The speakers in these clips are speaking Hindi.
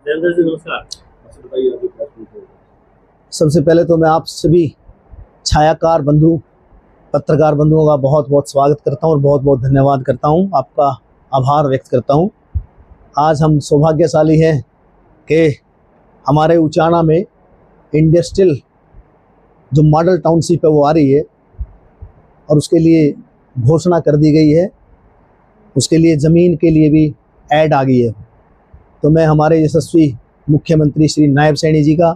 जयेंद्र जी नमस्कार। बताइए अभी क्या स्थिति है? सबसे पहले तो मैं आप सभी छायाकार बंधु, पत्रकार बंधुओं का बहुत बहुत स्वागत करता हूं और बहुत बहुत धन्यवाद करता हूं, आपका आभार व्यक्त करता हूं। आज हम सौभाग्यशाली हैं कि हमारे उचाना में इंडस्ट्रियल जो मॉडल टाउनशिप है वो आ रही है और उसके लिए घोषणा कर दी गई है। उसके लिए ज़मीन के लिए भी ऐड आ गई है। तो मैं हमारे यशस्वी मुख्यमंत्री श्री नायब सैनी जी का,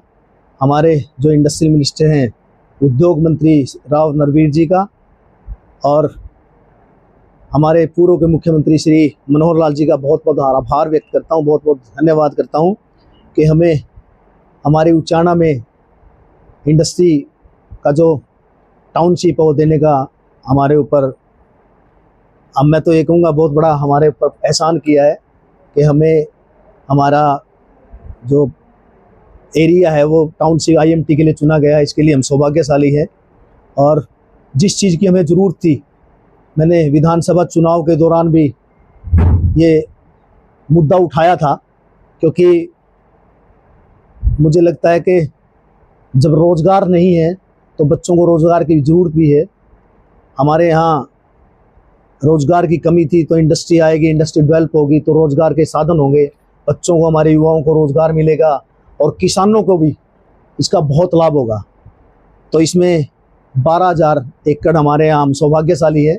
हमारे जो इंडस्ट्रियल मिनिस्टर हैं उद्योग मंत्री राव नरवीर जी का और हमारे पूर्व के मुख्यमंत्री श्री मनोहर लाल जी का बहुत बहुत आभार व्यक्त करता हूं, बहुत बहुत धन्यवाद करता हूं कि हमें हमारे उचाना में इंडस्ट्री का जो टाउनशिप है वो देने का हमारे ऊपर, अब मैं तो ये कहूँगा बहुत बड़ा हमारे ऊपर एहसान किया है कि हमें हमारा जो एरिया है वो टाउनशिप IMT के लिए चुना गया है। इसके लिए हम सौभाग्यशाली हैं। और जिस चीज़ की हमें ज़रूरत थी, मैंने विधानसभा चुनाव के दौरान भी ये मुद्दा उठाया था, क्योंकि मुझे लगता है कि जब रोज़गार नहीं है तो बच्चों को रोज़गार की ज़रूरत भी है। हमारे यहाँ रोज़गार की कमी थी, तो इंडस्ट्री आएगी, इंडस्ट्री डेवलप होगी तो रोज़गार के साधन होंगे, बच्चों को, हमारे युवाओं को रोज़गार मिलेगा और किसानों को भी इसका बहुत लाभ होगा। तो इसमें 12,000 एकड़ हमारे यहाँ, हम सौभाग्यशाली है।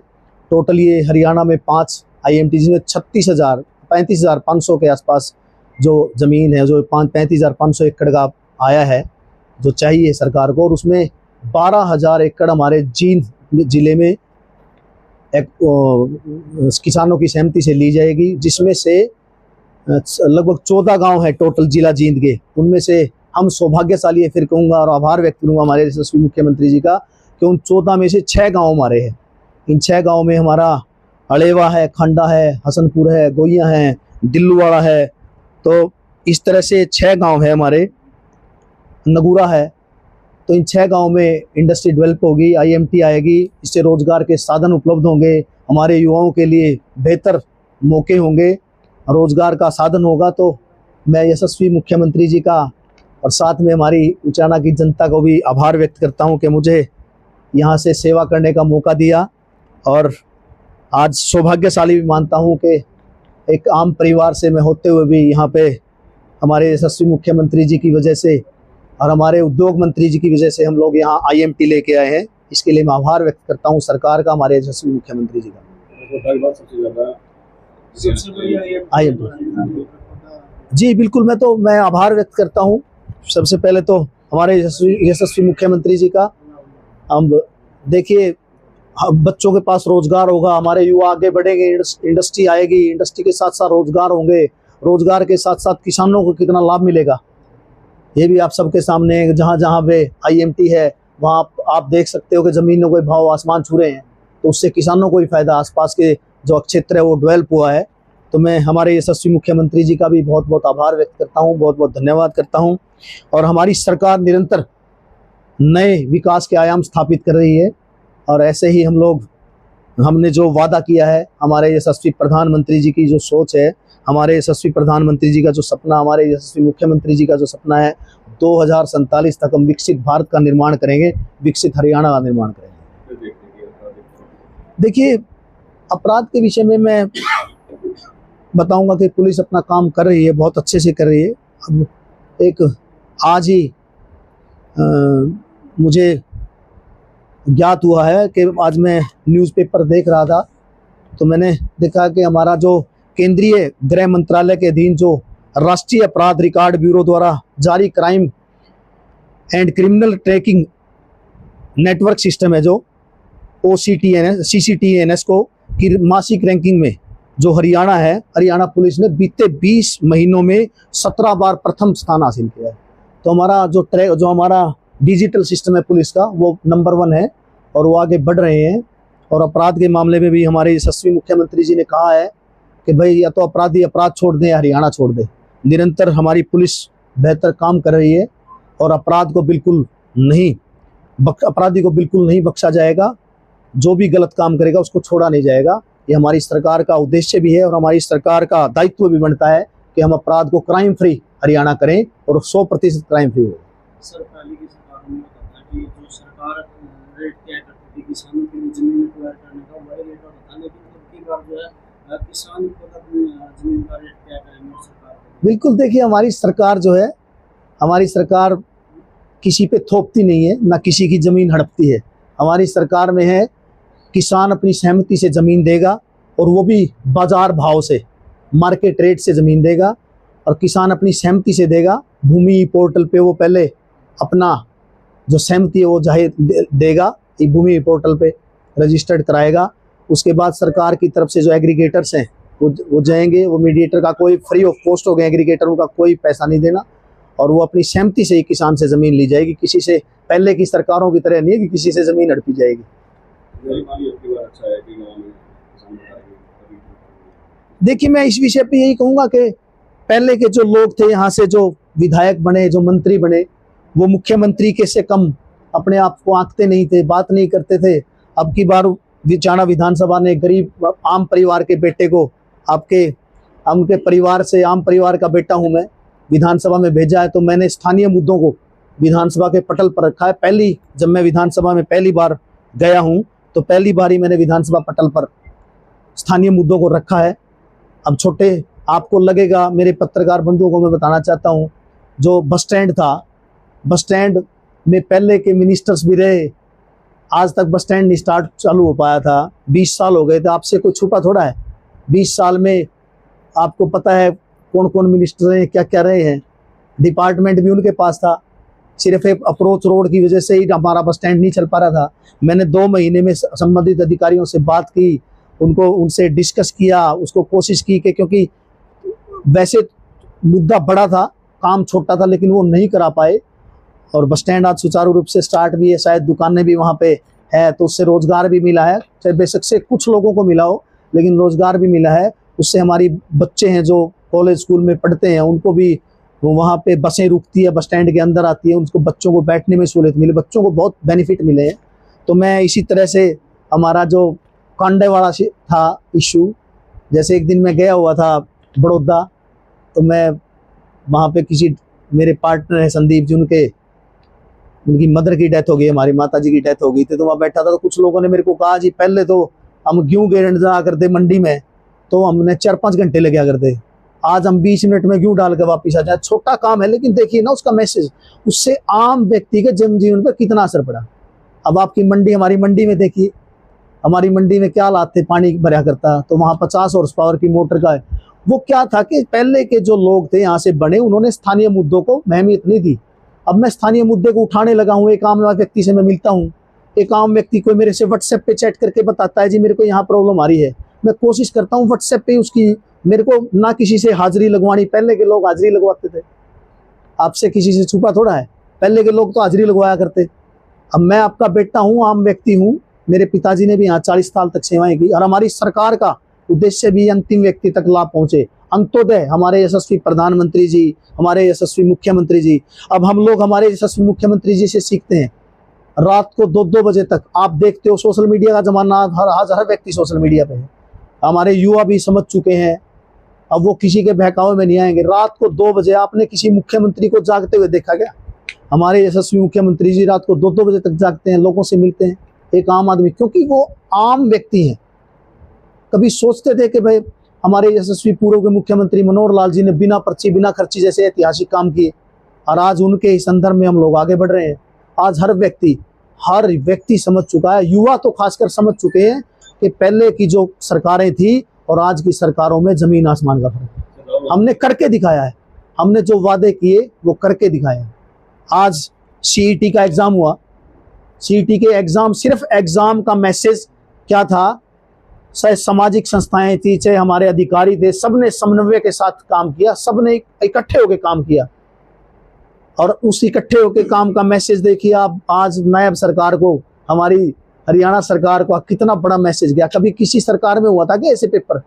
टोटल ये हरियाणा में 5 IMT जिसमें 35,500 के आसपास जो ज़मीन है, जो 35,500 एकड़ का आया है जो चाहिए सरकार को, और उसमें 12,000 एकड़ हमारे जींद ज़िले में एक किसानों की सहमति से ली जाएगी, जिसमें से लगभग 14 गांव है टोटल जिला जींद के। उनमें से हम सौभाग्यशाली है, फिर कहूँगा और आभार व्यक्त करूँगा हमारे यशस्वी मुख्यमंत्री जी का, कि उन 14 में से 6 गांव हमारे हैं। इन 6 गांव में हमारा अड़ेवा है, खंडा है, हसनपुर है, गोइयाँ हैं, दिल्लूवाड़ा है। तो इस तरह से 6 गाँव है हमारे, नगूरा है। तो इन 6 गाँव में इंडस्ट्री डेवलप होगी, IMT आएगी, इससे रोज़गार के साधन उपलब्ध होंगे, हमारे युवाओं के लिए बेहतर मौके होंगे, रोज़गार का साधन होगा। तो मैं यशस्वी मुख्यमंत्री जी का और साथ में हमारी उचाना की जनता को भी आभार व्यक्त करता हूं कि मुझे यहाँ से सेवा करने का मौका दिया। और आज सौभाग्यशाली भी मानता हूं कि एक आम परिवार से मैं होते हुए भी यहाँ पे हमारे यशस्वी मुख्यमंत्री जी की वजह से और हमारे उद्योग मंत्री जी की वजह से हम लोग यहाँ IMT लेके आए हैं। इसके लिए मैं आभार व्यक्त करता हूँ सरकार का, हमारे यशस्वी मुख्यमंत्री जी का। सबसे बढ़िया IMT जी बिल्कुल, मैं आभार व्यक्त करता हूँ सबसे पहले तो हमारे यशस्वी मुख्यमंत्री जी का। हम देखिए, बच्चों के पास रोजगार होगा, हमारे युवा आगे बढ़ेंगे, इंडस्ट्री आएगी, इंडस्ट्री के साथ साथ रोजगार होंगे, रोजगार के साथ साथ किसानों को कितना लाभ मिलेगा ये भी आप सबके सामने है। जहाँ जहाँ पे IMT है वहाँ आप देख सकते हो कि ज़मीनों के भाव आसमान छू रहे हैं, तो उससे किसानों को ही फायदा, आसपास के जो क्षेत्र है वो डेवलप हुआ है। तो मैं हमारे यशस्वी मुख्यमंत्री जी का भी बहुत बहुत आभार व्यक्त करता हूँ, बहुत बहुत धन्यवाद करता हूँ। और हमारी सरकार निरंतर नए विकास के आयाम स्थापित कर रही है और ऐसे ही हमने जो वादा किया है, हमारे यशस्वी प्रधानमंत्री जी की जो सोच है, हमारे यशस्वी प्रधानमंत्री जी का जो सपना, हमारे यशस्वी मुख्यमंत्री जी का जो सपना है, 2047 तक हम विकसित भारत का निर्माण करेंगे, विकसित हरियाणा का निर्माण करेंगे। देखिए, अपराध के विषय में मैं बताऊंगा कि पुलिस अपना काम कर रही है, बहुत अच्छे से कर रही है। अब एक आज ही मुझे ज्ञात हुआ है कि आज मैं न्यूज़पेपर देख रहा था तो मैंने देखा कि हमारा जो केंद्रीय गृह मंत्रालय के अधीन जो राष्ट्रीय अपराध रिकॉर्ड ब्यूरो द्वारा जारी crime and criminal tracking network system है, जो CCTNS को की मासिक रैंकिंग में जो हरियाणा है, हरियाणा पुलिस ने बीते 20 महीनों में 17 बार प्रथम स्थान हासिल किया है। तो हमारा जो हमारा डिजिटल सिस्टम है पुलिस का, वो नंबर 1 है और वो आगे बढ़ रहे हैं। और अपराध के मामले में भी हमारे यशस्वी मुख्यमंत्री जी ने कहा है कि भाई या तो अपराधी अपराध छोड़ दें या हरियाणा छोड़ दें। निरंतर हमारी पुलिस बेहतर काम कर रही है और अपराधी को बिल्कुल नहीं बख्शा जाएगा। जो भी गलत काम करेगा उसको छोड़ा नहीं जाएगा। ये हमारी सरकार का उद्देश्य भी है और हमारी सरकार का दायित्व भी बनता है कि हम अपराध को क्राइम फ्री हरियाणा करें और 100% क्राइम फ्री हो। सर पहले की सरकार में होता था कि जो सरकार रेट तय करती थी किसानों के लिए जमीन एक्वायर करने का वही रेट होता था, लेकिन अब की बार जो है किसान खुद अपनी जमीन का रेट तय करेंगे सरकार को। बिल्कुल, देखिए हमारी सरकार जो है, हमारी सरकार किसी पे थोपती नहीं है, ना किसी की ज़मीन हड़पती है। हमारी सरकार में है किसान अपनी सहमति से ज़मीन देगा और वो भी बाज़ार भाव से, मार्केट रेट से ज़मीन देगा और किसान अपनी सहमति से देगा। भूमि पोर्टल पे वो पहले अपना जो सहमति है वो जाहिर देगा, एक भूमि पोर्टल पे रजिस्टर्ड कराएगा। उसके बाद सरकार की तरफ से जो एग्रीगेटर्स हैं वो जाएंगे, वो मीडिएटर का कोई फ्री ऑफ कॉस्ट हो गया, एग्रीगेटर उनका कोई पैसा नहीं देना और वो अपनी सहमति से ही किसान से ज़मीन ली जाएगी। किसी से पहले की सरकारों की तरह नहीं है कि किसी से ज़मीन हड़पी जाएगी। देखिए, मैं इस विषय पे यही कहूँगा कि पहले के जो लोग थे यहाँ से, जो विधायक बने, जो मंत्री बने, वो मुख्यमंत्री के से कम अपने आप को आंकते नहीं थे, बात नहीं करते थे। अब की बार चाणा विधानसभा ने गरीब आम परिवार के बेटे को, उनके परिवार से, आम परिवार का बेटा हूँ मैं, विधानसभा में भेजा है। तो मैंने स्थानीय मुद्दों को विधानसभा के पटल पर रखा है। जब मैं विधानसभा में पहली बार गया हूँ तो पहली बार ही मैंने विधानसभा पटल पर स्थानीय मुद्दों को रखा है। अब छोटे आपको लगेगा, मेरे पत्रकार बंधुओं को मैं बताना चाहता हूँ, जो बस स्टैंड था, बस स्टैंड में पहले के मिनिस्टर्स भी रहे, आज तक बस स्टैंड नहीं स्टार्ट चालू हो पाया था। 20 साल हो गए थे, आपसे कोई छुपा थोड़ा है। 20 साल में आपको पता है कौन कौन मिनिस्टर हैं, क्या क्या रहे हैं। डिपार्टमेंट भी उनके पास था, सिर्फ एक अप्रोच रोड की वजह से ही हमारा बस स्टैंड नहीं चल पा रहा था। मैंने 2 महीने में संबंधित अधिकारियों से बात की, उनसे डिस्कस किया, उसको कोशिश की कि, क्योंकि वैसे मुद्दा बड़ा था, काम छोटा था, लेकिन वो नहीं करा पाए। और बस स्टैंड आज सुचारू रूप से स्टार्ट भी है, शायद दुकानें भी वहाँ पे है, तो उससे रोजगार भी मिला है। चाहे बेशक से कुछ लोगों को मिला हो, लेकिन रोजगार भी मिला है। उससे हमारी बच्चे हैं जो कॉलेज स्कूल में पढ़ते हैं, उनको भी वहाँ पे बसें रुकती है, बस स्टैंड के अंदर आती है, उनको बच्चों को बैठने में सहूलियत मिले, बच्चों को बहुत बेनिफिट मिले हैं। तो मैं इसी तरह से हमारा जो कांडे वाला था इशू, जैसे एक दिन मैं गया हुआ था बड़ौदा, तो मैं वहाँ पे किसी मेरे पार्टनर है संदीप जी, उनकी मदर की डेथ हो गई, हमारी माता जी की डेथ हो गई थी। तो वहाँ बैठा था तो कुछ लोगों ने मेरे को कहा, जी पहले तो हम गेहूँ गेरने जाया करते मंडी में, तो हमने 4-5 घंटे लगे करते, आज हम 20 मिनट में गेहूँ डाल के वापिस आ जाए। छोटा काम है, लेकिन देखिए ना उसका मैसेज, उससे आम व्यक्ति के जनजीवन पर कितना असर पड़ा। अब आपकी मंडी, हमारी मंडी में देखिए, हमारी मंडी में क्या हालात थे, पानी भरा करता, तो वहाँ 50 हॉर्स पावर की मोटर का है। वो क्या था कि पहले के जो लोग थे यहाँ से बने, उन्होंने स्थानीय मुद्दों को अहमियत नहीं दी। अब मैं स्थानीय मुद्दे को उठाने लगा हूँ। एक आम व्यक्ति से मैं मिलता हूँ, एक आम व्यक्ति कोई मेरे से व्हाट्सएप पे चैट करके बताता है, जी मेरे को यहाँ प्रॉब्लम आ रही है। मैं कोशिश करता हूँ व्हाट्सएप पे उसकी, मेरे को ना किसी से हाजिरी लगवानी, पहले के लोग हाजिरी लगवाते थे, आपसे किसी से छुपा थोड़ा है, पहले के लोग तो हाजिरी लगवाया करते। अब मैं आपका बेटा हूँ, आम व्यक्ति हूँ, मेरे पिताजी ने भी यहाँ 40 साल तक सेवाएं की, और हमारी सरकार का उद्देश्य भी अंतिम व्यक्ति तक लाभ पहुंचे, अंत्योदय। हमारे यशस्वी प्रधानमंत्री जी, हमारे यशस्वी मुख्यमंत्री जी, अब हम लोग हमारे यशस्वी मुख्यमंत्री जी से सीखते हैं। रात को 2-2 बजे तक आप देखते हो, सोशल मीडिया का जमाना, हर व्यक्ति सोशल मीडिया पे है। हमारे युवा भी समझ चुके हैं, अब वो किसी के बहकावे में नहीं आएंगे। रात को 2 बजे आपने किसी मुख्यमंत्री को जागते हुए देखा क्या? हमारे यशस्वी मुख्यमंत्री जी रात को 2-2 बजे तक जागते हैं, लोगों से मिलते हैं, एक आम आदमी, क्योंकि वो आम व्यक्ति हैं। कभी सोचते थे कि भाई हमारे यशस्वी पूर्व के मुख्यमंत्री मनोहर लाल जी ने बिना पर्ची बिना खर्ची जैसे ऐतिहासिक काम किए, और आज उनके ही संदर्भ में हम लोग आगे बढ़ रहे हैं। आज हर व्यक्ति समझ चुका है, युवा तो खासकर समझ चुके हैं कि पहले की जो सरकारें थी और आज की सरकारों में जमीन आसमान का फर्क है। हमने करके दिखाया है, हमने जो वादे किए वो करके दिखाए हैं। आज सीईटी का एग्जाम हुआ, सीईटी के एग्जाम, सिर्फ एग्जाम का मैसेज क्या था, चाहे सामाजिक संस्थाएं थी, चाहे हमारे अधिकारी थे, सबने समन्वय के साथ काम किया, सबने इकट्ठे होकर काम किया, और उस इकट्ठे होकर काम का मैसेज देखिए आप। आज नायब सरकार को, हमारी हरियाणा सरकार को कितना बड़ा मैसेज गया। कभी किसी सरकार में हुआ था कि ऐसे पेपर?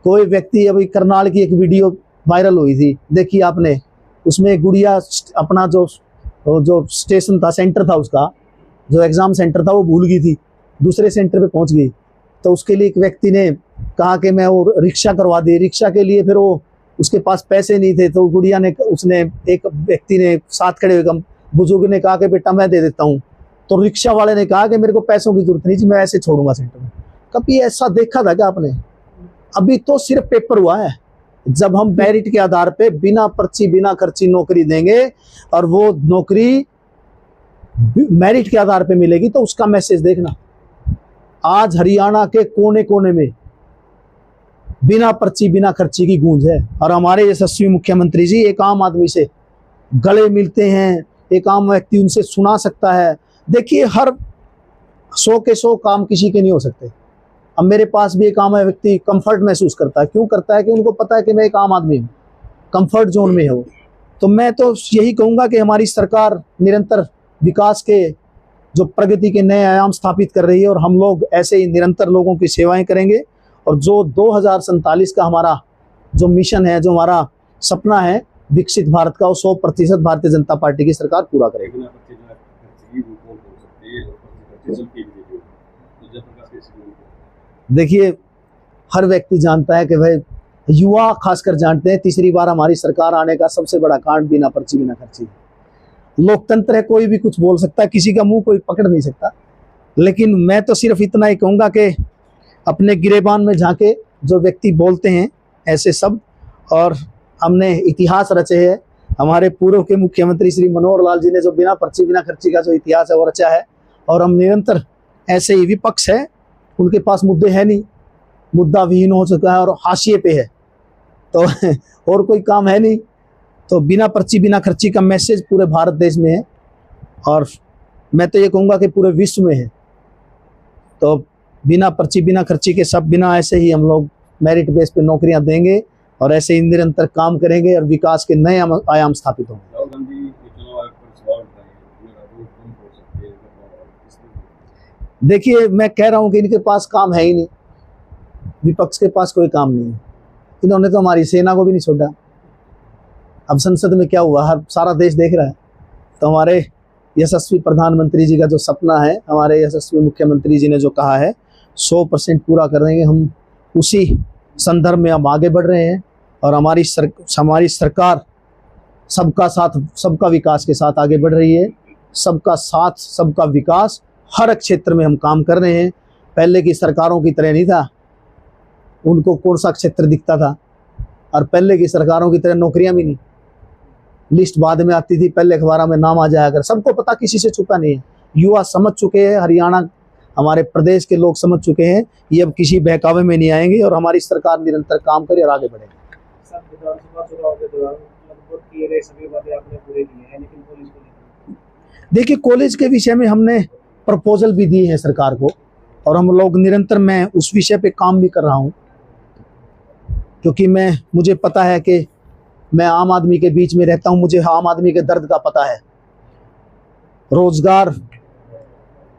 कोई व्यक्ति, अभी करनाल की एक वीडियो वायरल हुई थी, देखिए आपने, उसमें गुड़िया अपना जो स्टेशन था, सेंटर था उसका, जो एग्जाम सेंटर था, वो भूल गई थी, दूसरे सेंटर पे पहुंच गई। तो उसके लिए एक व्यक्ति ने कहा कि मैं वो रिक्शा करवा दी, रिक्शा के लिए फिर वो 4 घंटे उसके पास पैसे नहीं थे, तो गुड़िया ने, उसने, एक व्यक्ति ने, साथ खड़े हुए बुजुर्ग ने कहा कि बेटा मैं दे देता हूँ, तो रिक्शा वाले ने कहा कि मेरे को पैसों की जरूरत नहीं जी, मैं ऐसे छोड़ूंगा सेंटर में। कभी ऐसा देखा था क्या आपने? अभी तो सिर्फ पेपर हुआ है। जब हम मेरिट के आधार पे बिना पर्ची बिना खर्ची नौकरी देंगे और वो नौकरी मेरिट के आधार पे मिलेगी, तो उसका मैसेज देखना। आज हरियाणा के कोने कोने में बिना पर्ची बिना खर्ची की गूंज है। और हमारे यशस्वी मुख्यमंत्री जी एक आम आदमी से गले मिलते हैं, एक आम व्यक्ति उनसे सुना सकता है। देखिए, हर 100 के 100 काम किसी के नहीं हो सकते। अब मेरे पास भी एक आम व्यक्ति कंफर्ट महसूस करता है। क्यों करता है? कि उनको पता है कि मैं एक आम आदमी हूँ, कंफर्ट जोन में हूँ। तो मैं तो यही कहूँगा कि हमारी सरकार निरंतर विकास के, जो प्रगति के नए आयाम स्थापित कर रही है, और हम लोग ऐसे ही निरंतर लोगों की सेवाएं करेंगे। और जो 2047 का हमारा जो मिशन है, जो हमारा सपना है विकसित भारत का, वो 100% भारतीय जनता पार्टी की सरकार पूरा करेगी। देखिए, हर व्यक्ति जानता है कि भाई, युवा खासकर जानते हैं, तीसरी बार हमारी सरकार आने का सबसे बड़ा कांड बिना पर्ची बिना खर्ची। लोकतंत्र है, कोई भी कुछ बोल सकता है, किसी का मुंह कोई पकड़ नहीं सकता। लेकिन मैं तो सिर्फ इतना ही कहूँगा कि अपने गिरेबान में झांके जो व्यक्ति बोलते हैं ऐसे शब्द, और हमने इतिहास रचे है। हमारे पूर्व के मुख्यमंत्री श्री मनोहर लाल जी ने जो बिना पर्ची बिना खर्ची का जो इतिहास है वो रचा है। और हम निरंतर ऐसे ही, विपक्ष है, उनके पास मुद्दे है नहीं, मुद्दा विहीन हो चुका है और हाशिए पे है, तो और कोई काम है नहीं। तो बिना पर्ची बिना खर्ची का मैसेज पूरे भारत देश में है, और मैं तो ये कहूँगा कि पूरे विश्व में है। तो बिना पर्ची बिना खर्ची के सब, बिना ऐसे ही हम लोग मेरिट बेस पे नौकरियां देंगे, और ऐसे ही निरंतर काम करेंगे, और विकास के नए आयाम स्थापित होंगे। देखिए, मैं कह रहा हूँ कि इनके पास काम है ही नहीं, विपक्ष के पास कोई काम नहीं है। इन्होंने तो हमारी सेना को भी नहीं छोड़ा। अब संसद में क्या हुआ, हर सारा देश देख रहा है। तो हमारे यशस्वी प्रधानमंत्री जी का जो सपना है, हमारे यशस्वी मुख्यमंत्री जी ने जो कहा है, 100% पूरा कर देंगे। हम उसी संदर्भ में हम आगे बढ़ रहे हैं, और हमारी सरकार सबका साथ सबका विकास के साथ आगे बढ़ रही है। सबका साथ सबका विकास, हर क्षेत्र में हम काम कर रहे हैं। पहले की सरकारों की तरह नहीं था, उनको कौन सा क्षेत्र दिखता था, और पहले की सरकारों की तरह नौकरियां भी नहीं, लिस्ट बाद में आती थी, पहले अखबारों में नाम आ जाया कर। सबको पता, किसी से छुपा नहीं है। युवा समझ चुके हैं, हरियाणा हमारे प्रदेश के लोग समझ चुके हैं, ये अब किसी बहकावे में नहीं आएंगे, और हमारी सरकार निरंतर काम करे और आगे बढ़ेगी। देखिए, कॉलेज के विषय में हमने प्रपोजल भी दिए हैं सरकार को, और हम लोग निरंतर, मैं उस विषय पे काम भी कर रहा हूँ, क्योंकि मुझे पता है कि मैं आम आदमी के बीच में रहता हूँ, मुझे आम आदमी के दर्द का पता है।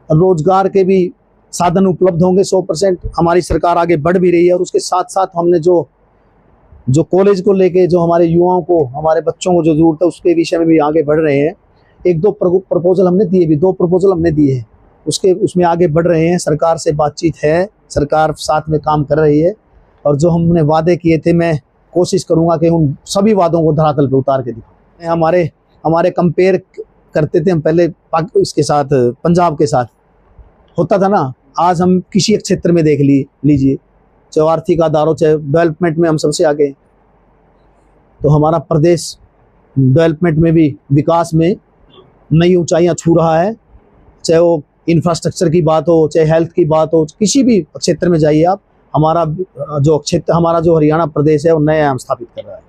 रोजगार के भी साधन उपलब्ध होंगे 100%। हमारी सरकार आगे बढ़ भी रही है, और उसके साथ साथ हमने जो कॉलेज को लेके, जो हमारे युवाओं को, हमारे बच्चों को जो जरूरत है, उसके विषय में भी आगे बढ़ रहे हैं। 1-2 प्रपोजल हमने दिए भी, 2 प्रपोजल हमने दिए हैं, उसमें आगे बढ़ रहे हैं। सरकार से बातचीत है, सरकार साथ में काम कर रही है, और जो हमने वादे किए थे, मैं कोशिश करूंगा कि उन सभी वादों को धरातल पे उतार के दिखाऊं। हमारे कंपेयर करते थे हम पहले इसके साथ, पंजाब के साथ होता था ना। आज हम किसी एक क्षेत्र में देख लीजिए, चाहे आर्थिक आधार हो, चाहे डेवलपमेंट में हम सबसे आगे। तो हमारा प्रदेश डेवलपमेंट में भी, विकास में नई ऊंचाइयां छू रहा है। चाहे वो इंफ्रास्ट्रक्चर की बात हो, चाहे हेल्थ की बात हो, किसी भी क्षेत्र में जाइए आप, हमारा जो हरियाणा प्रदेश है वो नए आयाम स्थापित कर रहा है।